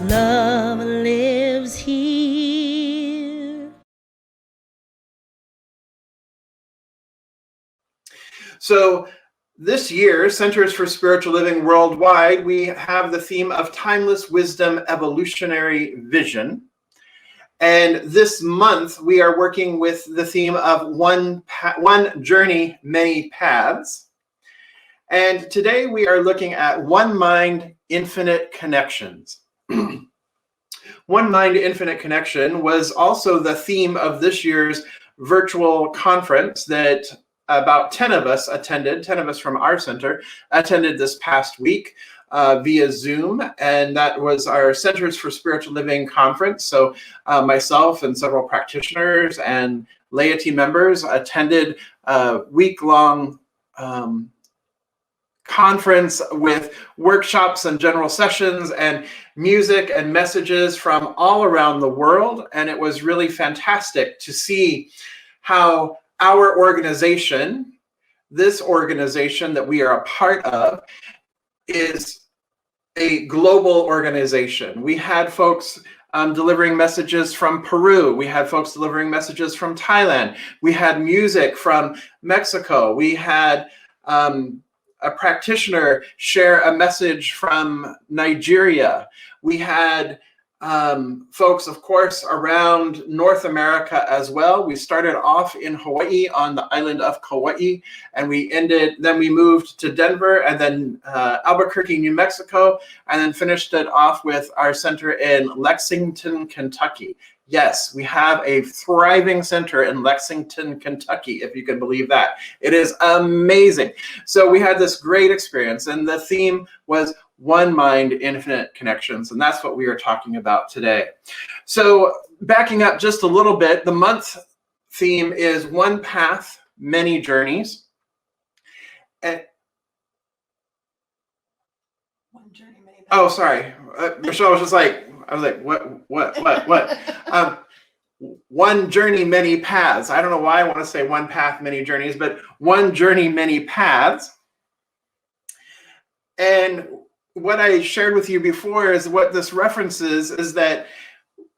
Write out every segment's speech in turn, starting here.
Love lives here. So this year, Centers for Spiritual Living Worldwide, we have the theme of Timeless Wisdom, Evolutionary Vision. And this month, we are working with the theme of One Journey, Many Paths. And today we are looking at One Mind, Infinite Connections. One Mind, Infinite Connection was also the theme of this year's virtual conference that about 10 of us attended, 10 of us from our center attended this past week via Zoom, and that was our Centers for Spiritual Living conference. So myself and several practitioners and laity members attended a week-long conference with workshops and general sessions and music and messages from all around the world. And it was really fantastic to see how our organization, this organization that we are a part of, is a global organization. We had folks delivering messages from Peru. We had folks delivering messages from Thailand. We had music from Mexico. We had a practitioner share a message from Nigeria. We had folks, of course, around North America as well. We started off in Hawaii on the island of Kauai, and then we moved to Denver and then Albuquerque, New Mexico, and then finished it off with our center in Lexington, Kentucky. Yes, we have a thriving center in Lexington, Kentucky, if you can believe that. It is amazing. So we had this great experience, and the theme was One Mind, Infinite Connections, and that's what we are talking about today. So backing up just a little bit, the month theme is One Path, Many Journeys. And One journey, many paths. Oh, sorry. Michelle was just like, I was like, what? One journey, many paths. I don't know why I want to say one path, many journeys, but one journey, many paths. And what I shared with you before is what this references is that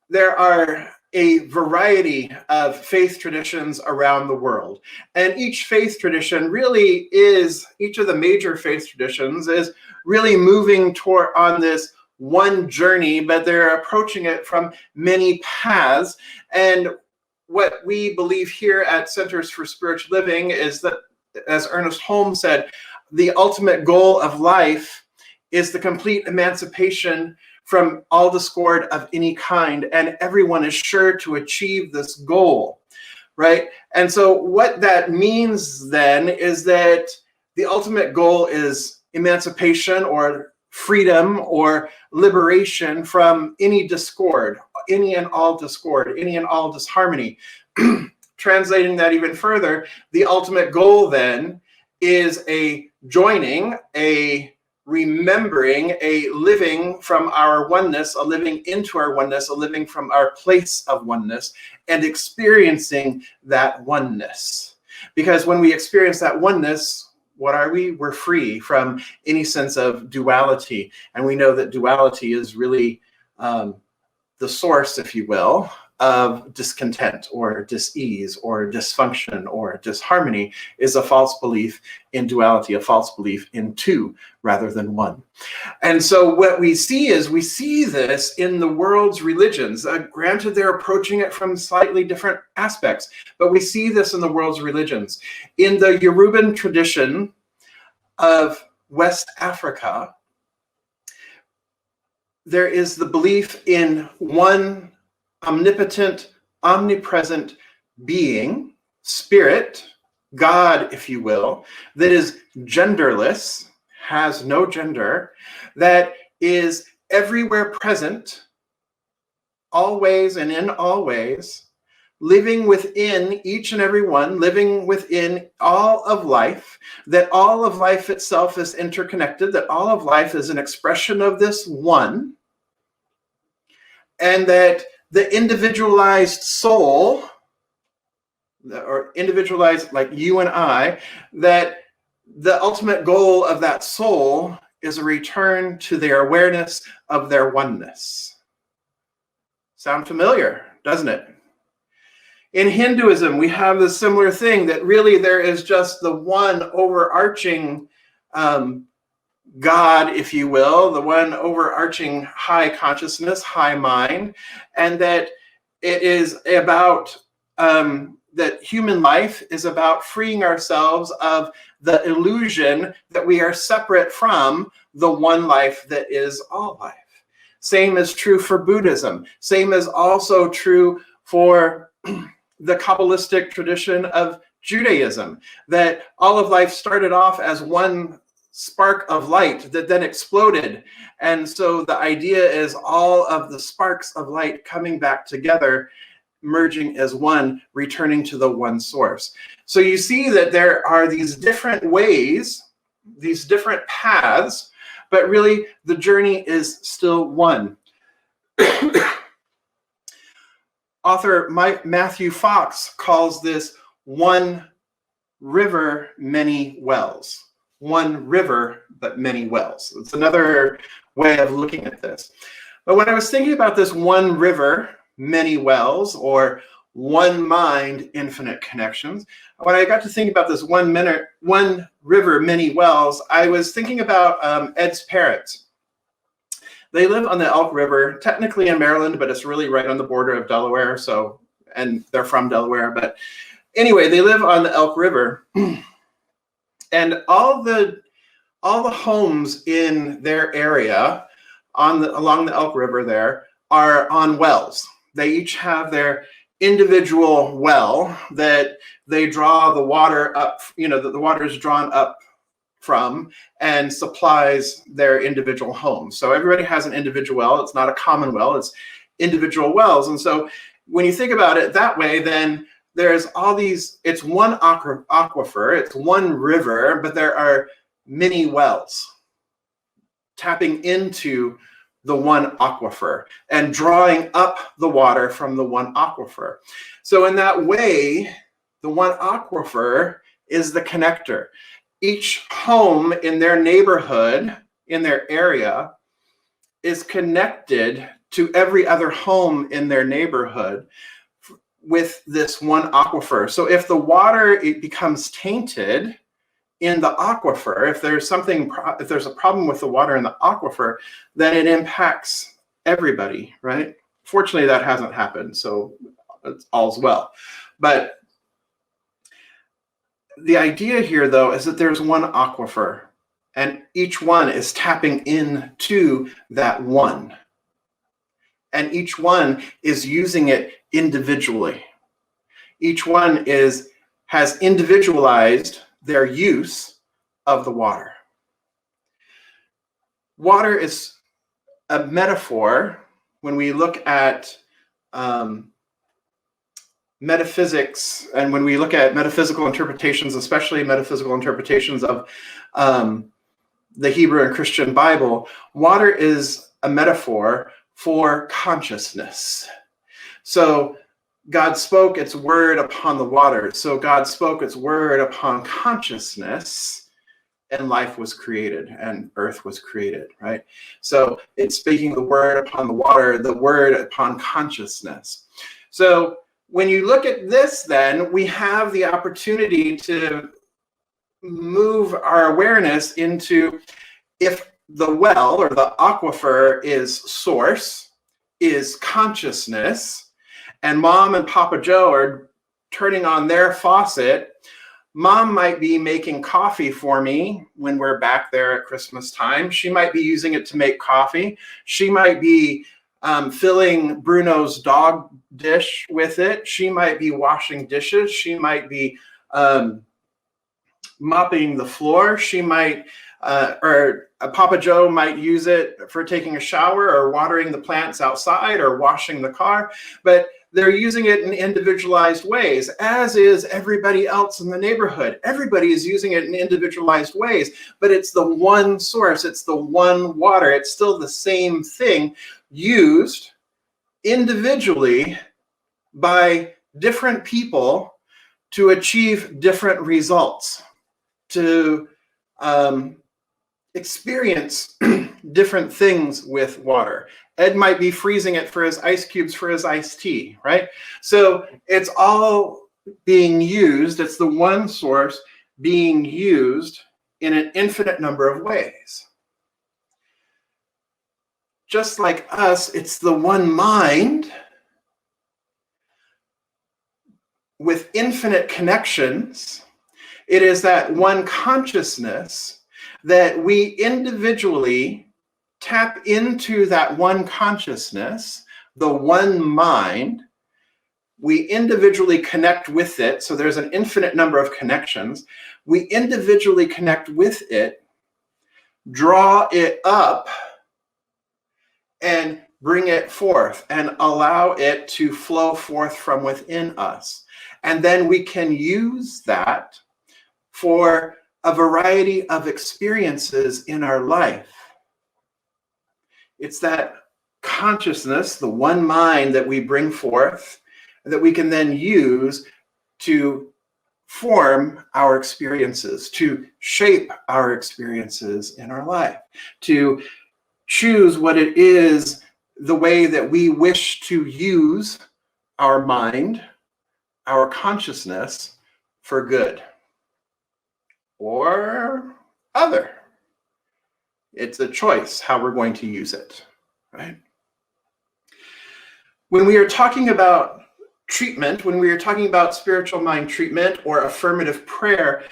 there are a variety of faith traditions around the world. And each faith tradition really is, each of the major faith traditions is really moving toward on this one journey, but they're approaching it from many paths. And what we believe here at Centers for Spiritual Living is that, as Ernest Holmes said, the ultimate goal of life is the complete emancipation from all discord of any kind, and everyone is sure to achieve this goal, right? And so what that means then is that the ultimate goal is emancipation or freedom or liberation from any discord, any and all discord, any and all disharmony. Translating that even further, the ultimate goal then is a joining, a remembering, a living from our oneness, a living into our oneness, a living from our place of oneness, and experiencing that oneness. Because when we experience that oneness, what are we? We're free from any sense of duality. And we know that duality is really the source, if you will, of discontent or dis-ease or dysfunction or disharmony, is a false belief in duality, a false belief in two rather than one. And so what we see is, we see this in the world's religions. Granted, they're approaching it from slightly different aspects, but we see this in the world's religions. In the Yoruban tradition of West Africa, there is the belief in one omnipotent, omnipresent being, spirit, God, if you will, that is genderless, has no gender, that is everywhere present, always and in all ways, living within each and every one, living within all of life, that all of life itself is interconnected, that all of life is an expression of this one, and that the individualized soul, or individualized like you and I, that the ultimate goal of that soul is a return to their awareness of their oneness. Sound familiar, doesn't it? In Hinduism, we have this similar thing that really there is just the one overarching God, if you will, the one overarching high consciousness, high mind, and that it is about that human life is about freeing ourselves of the illusion that we are separate from the one life that is all life. Same is true for Buddhism. Same is also true for the Kabbalistic tradition of Judaism, that all of life started off as one spark of light that then exploded. And so the idea is all of the sparks of light coming back together, merging as one, returning to the one source. So you see that there are these different ways, these different paths, but really the journey is still one. Author Matthew Fox calls this one river, many wells. One river, but many wells. It's another way of looking at this. But when I was thinking about this one river, many wells, or one mind, infinite connections, when I got to think about this one river, many wells, I was thinking about Ed's parents. They live on the Elk River, technically in Maryland, but it's really right on the border of Delaware. So, and they're from Delaware. But anyway, they live on the Elk River. And all the homes in their area along the Elk River there are on wells. They each have their individual well that they draw the water up, the water is drawn up from and supplies their individual homes. So everybody has an individual well. It's not a common well, it's individual wells. And so when you think about it that way, then there's all these, it's one aquifer, it's one river, but there are many wells tapping into the one aquifer and drawing up the water from the one aquifer. So in that way, the one aquifer is the connector. Each home in their neighborhood, in their area, is connected to every other home in their neighborhood with this one aquifer. So if the water becomes tainted in the aquifer, if there's a problem with the water in the aquifer, then it impacts everybody, right? Fortunately, that hasn't happened, so all's well. But the idea here, though, is that there's one aquifer, and each one is tapping into that one. And each one is using it individually. Each one has individualized their use of the water. Water is a metaphor when we look at metaphysics, and when we look at metaphysical interpretations, especially metaphysical interpretations of the Hebrew and Christian Bible. Water is a metaphor for consciousness. So God spoke its word upon the waters. So God spoke its word upon consciousness, and life was created, and earth was created, right? So it's speaking the word upon the water, the word upon consciousness. So when you look at this, then we have the opportunity to move our awareness into, if the well or the aquifer is source, is consciousness, and Mom and Papa Joe are turning on their faucet. Mom might be making coffee for me when we're back there at Christmas time. She might be using it to make coffee. She might be filling Bruno's dog dish with it. She might be washing dishes. She might be mopping the floor. She might, or Papa Joe might use it for taking a shower or watering the plants outside or washing the car. But they're using it in individualized ways, as is everybody else in the neighborhood. Everybody is using it in individualized ways, but it's the one source. It's the one water. It's still the same thing used individually by different people to achieve different results, to experience different things with water. Ed might be freezing it for his ice cubes for his iced tea, right? So it's all being used. It's the one source being used in an infinite number of ways. Just like us, it's the one mind with infinite connections. It is that one consciousness that we individually tap into, that one consciousness, the one mind. We individually connect with it. So there's an infinite number of connections. We individually connect with it, draw it up, and bring it forth and allow it to flow forth from within us. And then we can use that for a variety of experiences in our life. It's that consciousness, the one mind that we bring forth, that we can then use to form our experiences, to shape our experiences in our life, to choose what it is, the way that we wish to use our mind, our consciousness for good or other. It's a choice how we're going to use it, right? When we are talking about treatment, when we are talking about spiritual mind treatment or affirmative prayer,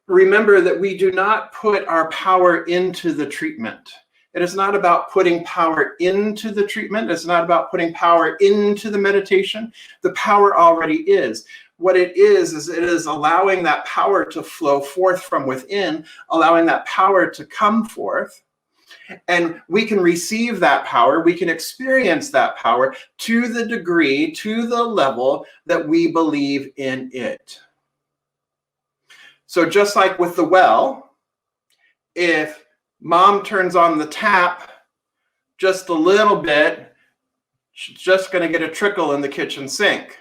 remember that we do not put our power into the treatment. It is not about putting power into the treatment. It's not about putting power into the meditation. The power already is. What it is it is allowing that power to flow forth from within, allowing that power to come forth. And we can receive that power, we can experience that power to the degree, to the level that we believe in it. So just like with the well, if mom turns on the tap just a little bit, she's just going to get a trickle in the kitchen sink.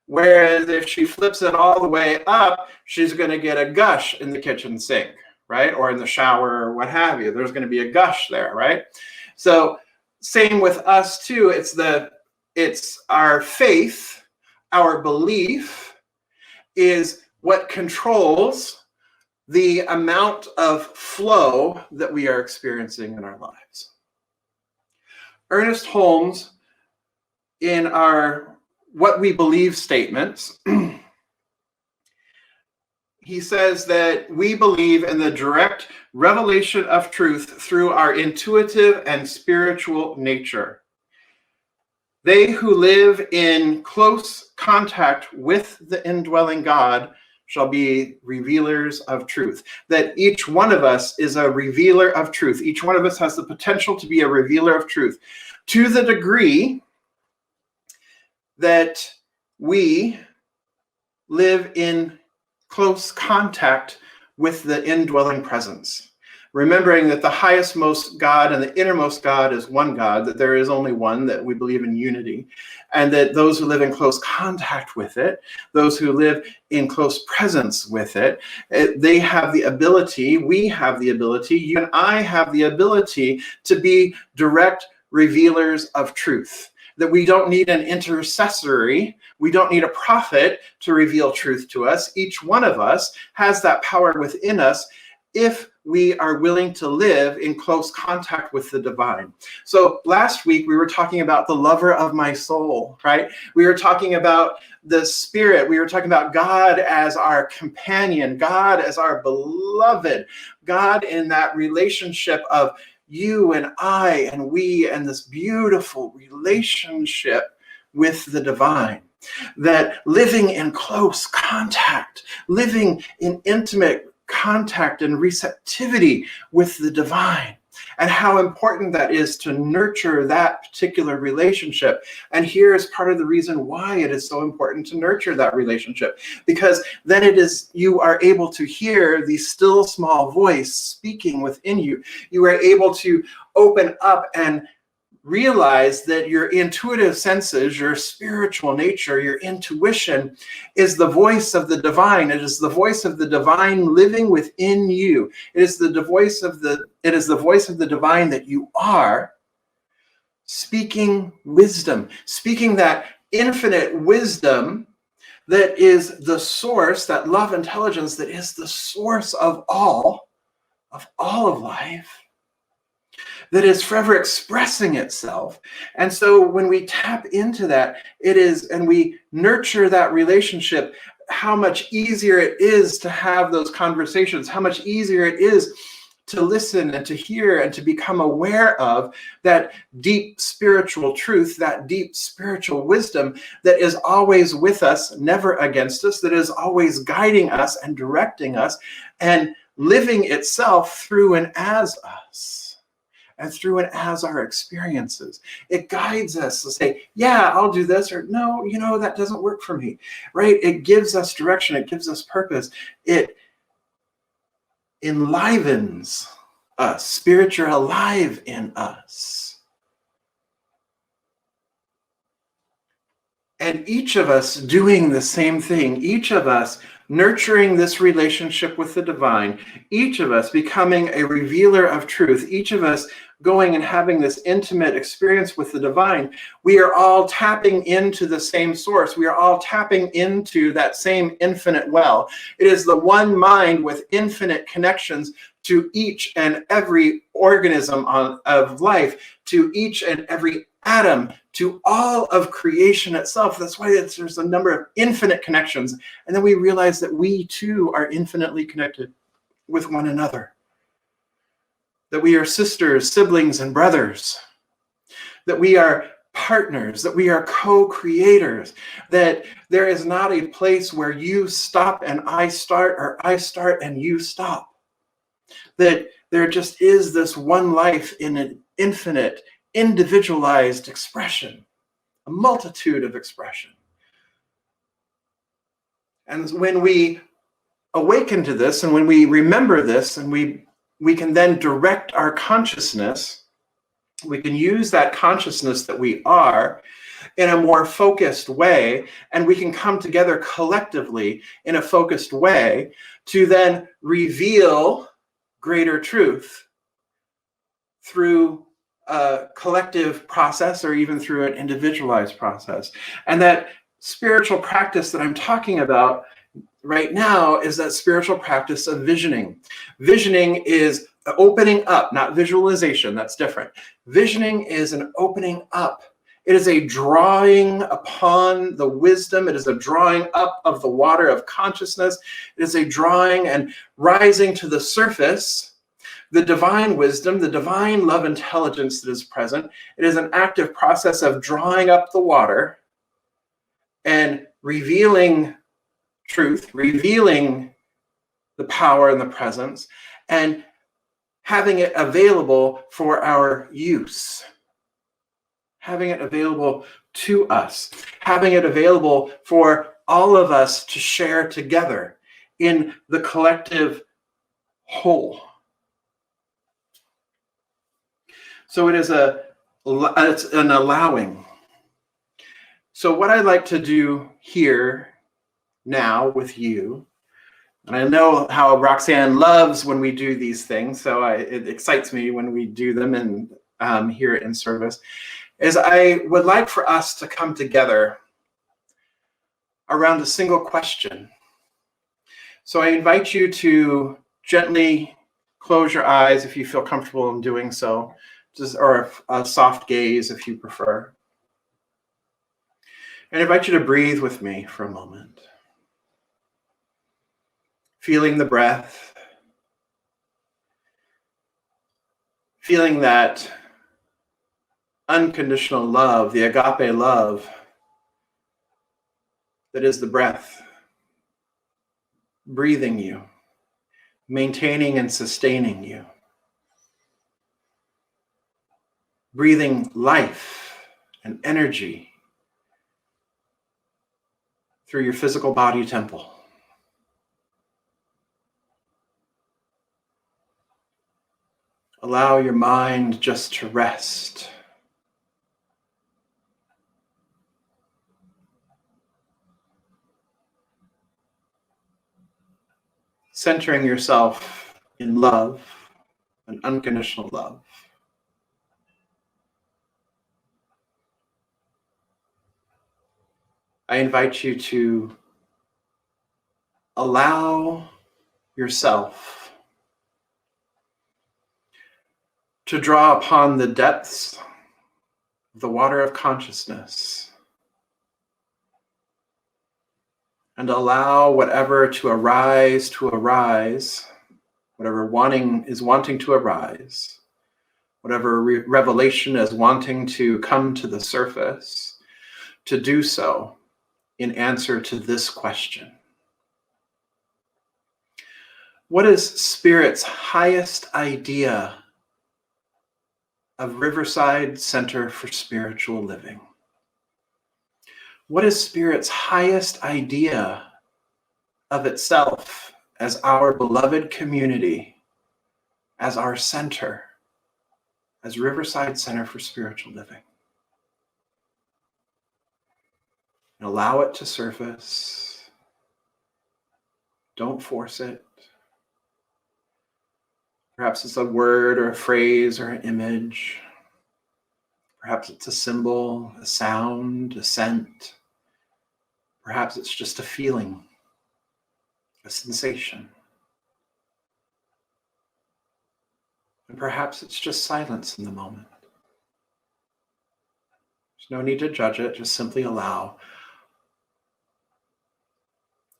Whereas if she flips it all the way up, she's going to get a gush in the kitchen sink, right? Or in the shower or what have you. There's going to be a gush there, right? So same with us too. It's our faith, our belief is what controls the amount of flow that we are experiencing in our lives. Ernest Holmes, in our What We Believe statements, he says that we believe in the direct revelation of truth through our intuitive and spiritual nature. They who live in close contact with the indwelling God shall be revealers of truth. That each one of us is a revealer of truth. Each one of us has the potential to be a revealer of truth, to the degree that we live in close contact with the indwelling presence. Remembering that the highest most God and the innermost God is one God, that there is only one, that we believe in unity, and that those who live in close contact with it, those who live in close presence with it, they have the ability, we have the ability, you and I have the ability to be direct revealers of truth. That we don't need an intercessory, we don't need a prophet to reveal truth to us. Each one of us has that power within us if we are willing to live in close contact with the divine. So last week we were talking about the lover of my soul, right? We were talking about the Spirit. We were talking about God as our companion, God as our beloved, God in that relationship of you and I and we, and this beautiful relationship with the divine. That living in close contact, living in intimate contact and receptivity with the divine, and how important that is to nurture that particular relationship. And here is part of the reason why it is so important to nurture that relationship, because then you are able to hear the still small voice speaking within you. You are able to open up and realize that your intuitive senses, your spiritual nature, your intuition is the voice of the divine. It is the voice of the divine living within you. It is the voice of the divine that you are, speaking wisdom, speaking that infinite wisdom that is the source, that love intelligence that is the source of all of life, that is forever expressing itself. And so when we tap into that, and we nurture that relationship, how much easier it is to have those conversations, how much easier it is to listen and to hear and to become aware of that deep spiritual truth, that deep spiritual wisdom that is always with us, never against us, that is always guiding us and directing us and living itself through and as us. And through and as our experiences. It guides us to say, yeah, I'll do this, or no, that doesn't work for me, right? It gives us direction. It gives us purpose. It enlivens us. Spirit, you're alive in us. And each of us doing the same thing, each of us nurturing this relationship with the divine, each of us becoming a revealer of truth, each of us going and having this intimate experience with the divine, we are all tapping into the same source. We are all tapping into that same infinite well. It is the one mind with infinite connections to each and every organism of life, to each and every atom, to all of creation itself. That's why there's a number of infinite connections. And then we realize that we too are infinitely connected with one another. That we are sisters, siblings, and brothers. That we are partners, that we are co-creators, that there is not a place where you stop and I start, or I start and you stop. That there just is this one life in an infinite, individualized expression, a multitude of expression. And when we awaken to this, and when we remember this, and we can then direct our consciousness, we can use that consciousness that we are in a more focused way, and we can come together collectively in a focused way to then reveal greater truth through a collective process or even through an individualized process. And that spiritual practice that I'm talking about right now is that spiritual practice of visioning. Visioning is opening up, not visualization. That's different. Visioning is an opening up. It is a drawing upon the wisdom. It is a drawing up of the water of consciousness. It is a drawing and rising to the surface, the divine wisdom, the divine love intelligence that is present. It is an active process of drawing up the water and revealing truth, revealing the power and the presence, and having it available for our use, having it available to us, having it available for all of us to share together in the collective whole. So it's an allowing. So what I'd like to do here now with you, and I know how Roxanne loves when we do these things, so it excites me when we do them and here in service, is I would like for us to come together around a single question. So I invite you to gently close your eyes if you feel comfortable in doing so, or a soft gaze if you prefer. And I invite you to breathe with me for a moment. Feeling the breath, feeling that unconditional love, the agape love that is the breath, breathing you, maintaining and sustaining you, breathing life and energy through your physical body temple. Allow your mind just to rest centering yourself in love, and unconditional love. I invite you to allow yourself to draw upon the depths of the water of consciousness and allow whatever to arise, whatever wanting to arise, whatever revelation is wanting to come to the surface, to do so in answer to this question. What is Spirit's highest idea of Riverside Center for Spiritual Living? What is Spirit's highest idea of itself as our beloved community, as our center, as Riverside Center for Spiritual Living? And allow it to surface. Don't force it. Perhaps it's a word or a phrase or an image. Perhaps it's a symbol, a sound, a scent. Perhaps it's just a feeling, a sensation. And perhaps it's just silence in the moment. There's no need to judge it, just simply allow.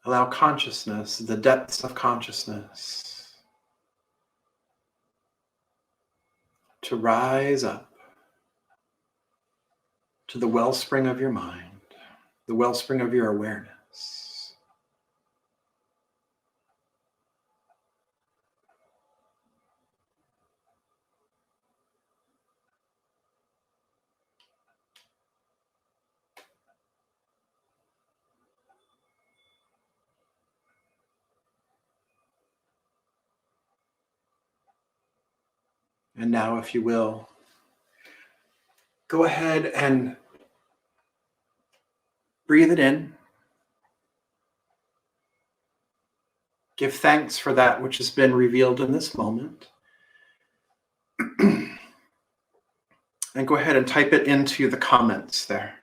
Allow consciousness, the depths of consciousness, to rise up to the wellspring of your mind, the wellspring of your awareness. And now, if you will, go ahead and breathe it in. Give thanks for that which has been revealed in this moment. And go ahead and type it into the comments there.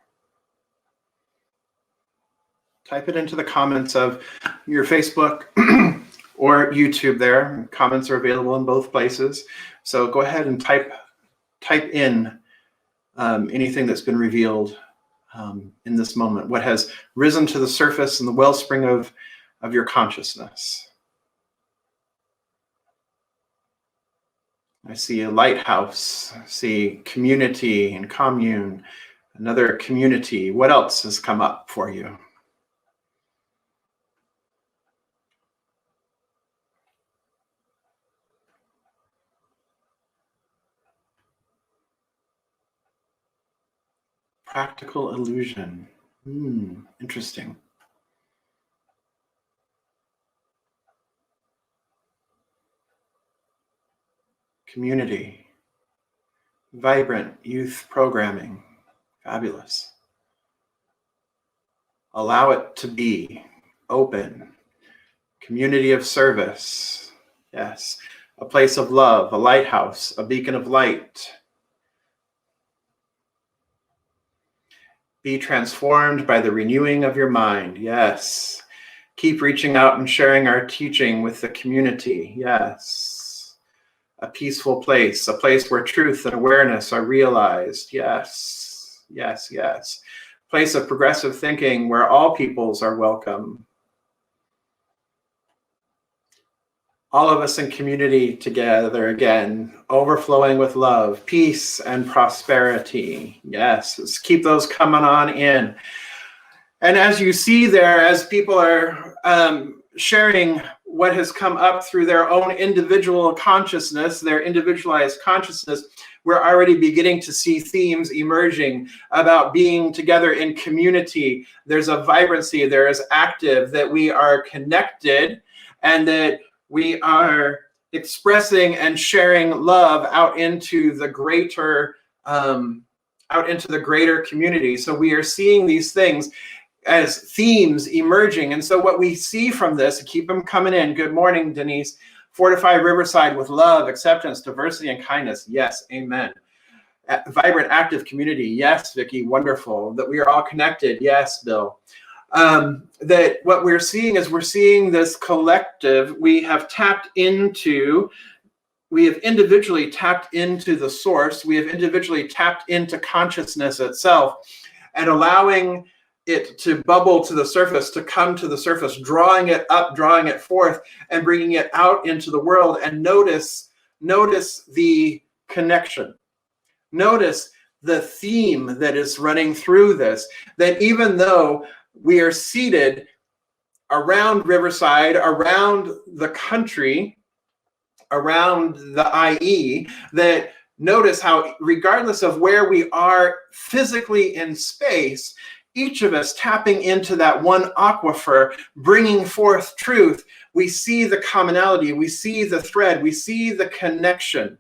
Type it into the comments of your Facebook or YouTube there. Comments are available in both places. So go ahead and type in anything that's been revealed in this moment, what has risen to the surface in the wellspring of your consciousness. I see a lighthouse, I see community and commune, another community. What else has come up for you? Practical illusion. Interesting. Community. Vibrant youth programming. Fabulous. Allow it to be open. Community of service. Yes. A place of love, a lighthouse, a beacon of light. Be transformed by the renewing of your mind. Yes. Keep reaching out and sharing our teaching with the community. Yes. A peaceful place, a place where truth and awareness are realized. Yes. Yes, yes. Place of progressive thinking where all peoples are welcome. All of us in community together again, overflowing with love, peace, and prosperity. Yes, let's keep those coming on in. And as you see there, as people are sharing what has come up through their own individual consciousness, their individualized consciousness, we're already beginning to see themes emerging about being together in community. There's a vibrancy, there is active, that we are connected, and that we are expressing and sharing love out into the greater community. So we are seeing these things as themes emerging. And so what we see from this, keep them coming in. Good morning, Denise. Fortify Riverside with love, acceptance, diversity, and kindness. Yes, amen. Vibrant, active community. Yes, Vicki, wonderful. That we are all connected. Yes, Bill. That what we're seeing is we're seeing this collective. We have individually tapped into the source. We have individually tapped into consciousness itself and allowing it to bubble to the surface, to come to the surface, drawing it up, drawing it forth, and bringing it out into the world. And notice the connection. Notice the theme that is running through this, that even though we are seated around Riverside, around the country, around the IE, that notice how regardless of where we are physically in space, each of us tapping into that one aquifer, bringing forth truth, we see the commonality, we see the thread, we see the connection.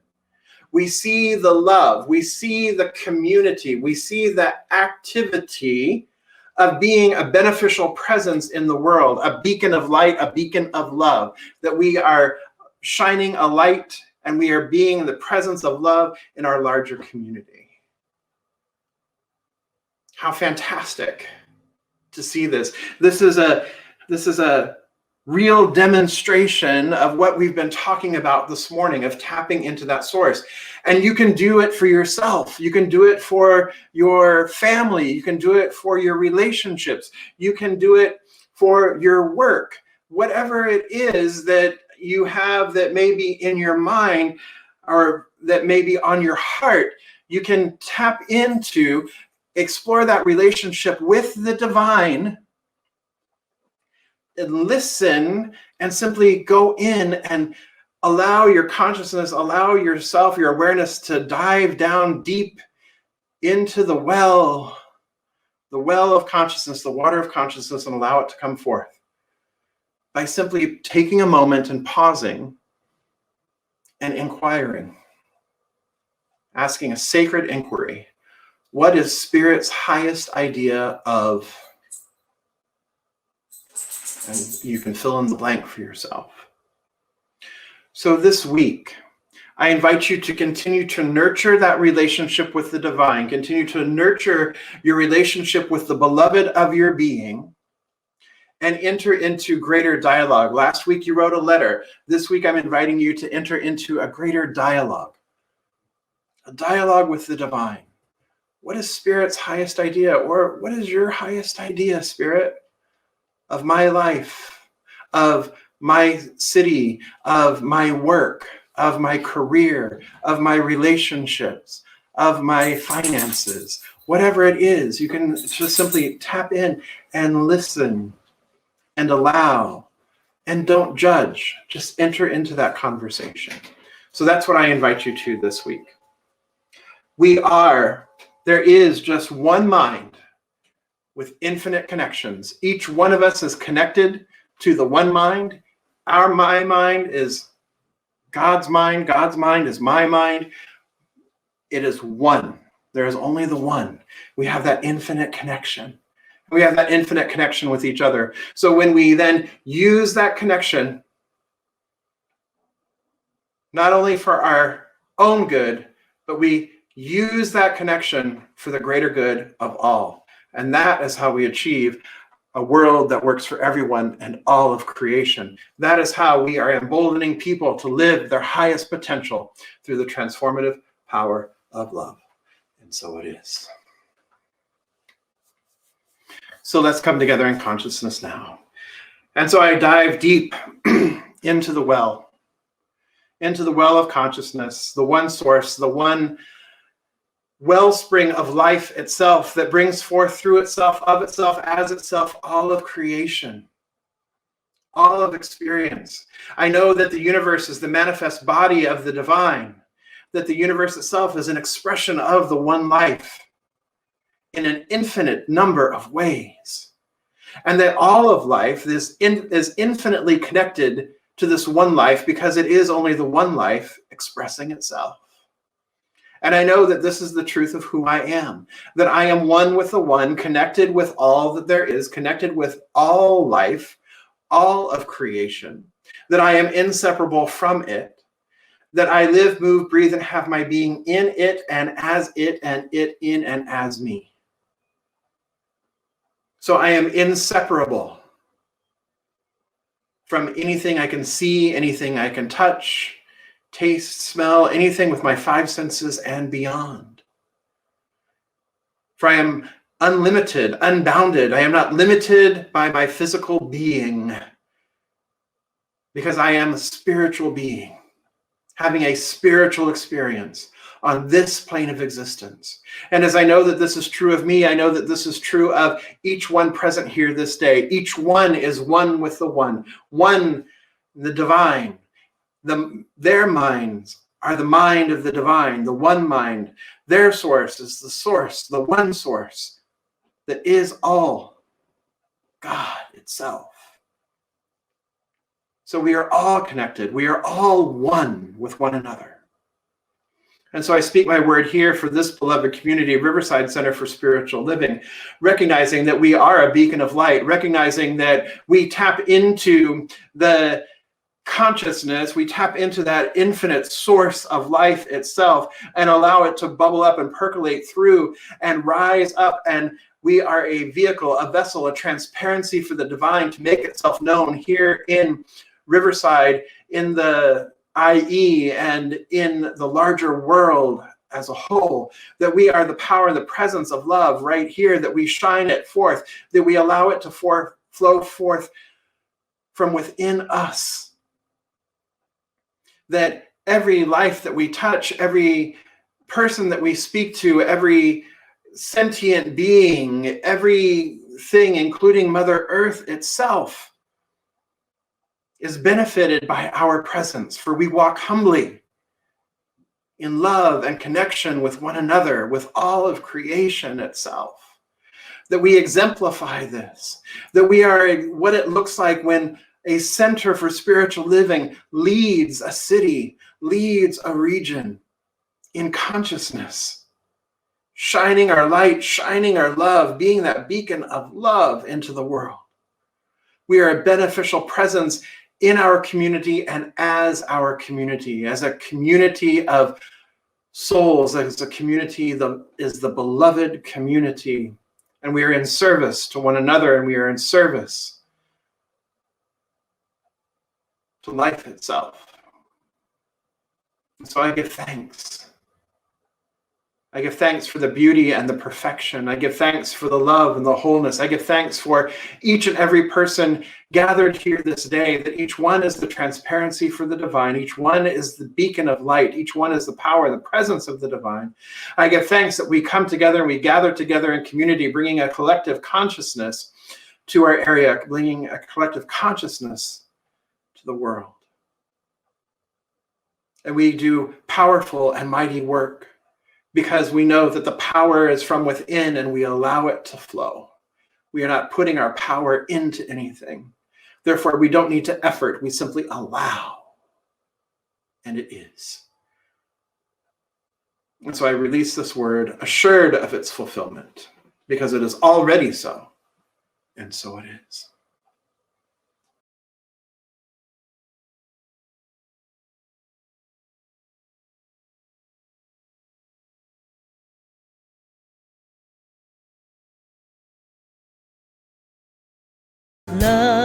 We see the love, we see the community, we see the activity of being a beneficial presence in the world, a beacon of light, a beacon of love, that we are shining a light and we are being the presence of love in our larger community. How fantastic to see this. This is a real demonstration of what we've been talking about this morning, of tapping into that source. And you can do it for yourself. You can do it for your family. You can do it for your relationships. You can do it for your work. Whatever it is that you have that may be in your mind or that may be on your heart, you can tap into, explore that relationship with the divine, and listen, and simply go in and allow your consciousness, allow yourself, your awareness to dive down deep into the well of consciousness, the water of consciousness, and allow it to come forth by simply taking a moment and pausing and inquiring, asking a sacred inquiry. What is Spirit's highest idea of? And you can fill in the blank for yourself. So this week, I invite you to continue to nurture that relationship with the divine, continue to nurture your relationship with the beloved of your being, and enter into greater dialogue. Last week, you wrote a letter. This week, I'm inviting you to enter into a greater dialogue, a dialogue with the divine. What is Spirit's highest idea? Or what is your highest idea, Spirit? Of my life, of my city, of my work, of my career, of my relationships, of my finances, whatever it is, you can just simply tap in and listen and allow and don't judge. Just enter into that conversation. So that's what I invite you to this week. There is just one mind with infinite connections. Each one of us is connected to the one mind. My mind is God's mind. God's mind is my mind. It is one. There is only the one. We have that infinite connection. We have that infinite connection with each other. So when we then use that connection, not only for our own good, but we use that connection for the greater good of all. And that is how we achieve a world that works for everyone and all of creation. That is how we are emboldening people to live their highest potential through the transformative power of love. And so it is. So let's come together in consciousness now. And so I dive deep into the well of consciousness, the one source, the one wellspring of life itself that brings forth through itself, of itself, as itself, all of creation, all of experience. I know that the universe is the manifest body of the divine, that the universe itself is an expression of the one life in an infinite number of ways, and that all of life is infinitely connected to this one life because it is only the one life expressing itself. And I know that this is the truth of who I am, that I am one with the one, connected with all that there is, connected with all life, all of creation, that I am inseparable from it, that I live, move, breathe, and have my being in it and it in and as me. So I am inseparable from anything I can see, anything I can touch, taste, smell, anything with my five senses and beyond. For I am unlimited, unbounded. I am not limited by my physical being, because I am a spiritual being, having a spiritual experience on this plane of existence. And as I know that this is true of me, I know that this is true of each one present here this day. Each one is one with the one, the divine. Their minds are the mind of the divine, the one mind. Their source is the source, the one source that is all God itself. So we are all connected. We are all one with one another. And so I speak my word here for this beloved community, Riverside Center for Spiritual Living, recognizing that we are a beacon of light, recognizing that we tap into the consciousness, we tap into that infinite source of life itself and allow it to bubble up and percolate through and rise up. And we are a vehicle, a vessel, a transparency for the divine to make itself known here in Riverside, in the IE, and in the larger world as a whole, that we are the power and the presence of love right here, that we shine it forth, that we allow it to flow forth from within us, that every life that we touch, every person that we speak to, every sentient being, everything, including Mother Earth itself, is benefited by our presence, for we walk humbly in love and connection with one another, with all of creation itself. That we exemplify this, that we are what it looks like when a center for spiritual living leads a city, leads a region in consciousness, shining our light, shining our love, being that beacon of love into the world. We are a beneficial presence in our community and as our community, as a community of souls, as a community that is the beloved community. And we are in service to one another, and we are in service to life itself. And so I give thanks. I give thanks for the beauty and the perfection. I give thanks for the love and the wholeness. I give thanks for each and every person gathered here this day, that each one is the transparency for the divine. Each one is the beacon of light. Each one is the power and the presence of the divine. I give thanks that we come together and we gather together in community, bringing a collective consciousness to our area, bringing a collective consciousness to the world. And we do powerful and mighty work, because we know that the power is from within and we allow it to flow. We are not putting our power into anything. Therefore, we don't need to effort. We simply allow, and it is. And so I release this word, assured of its fulfillment, because it is already so, and so it is. Love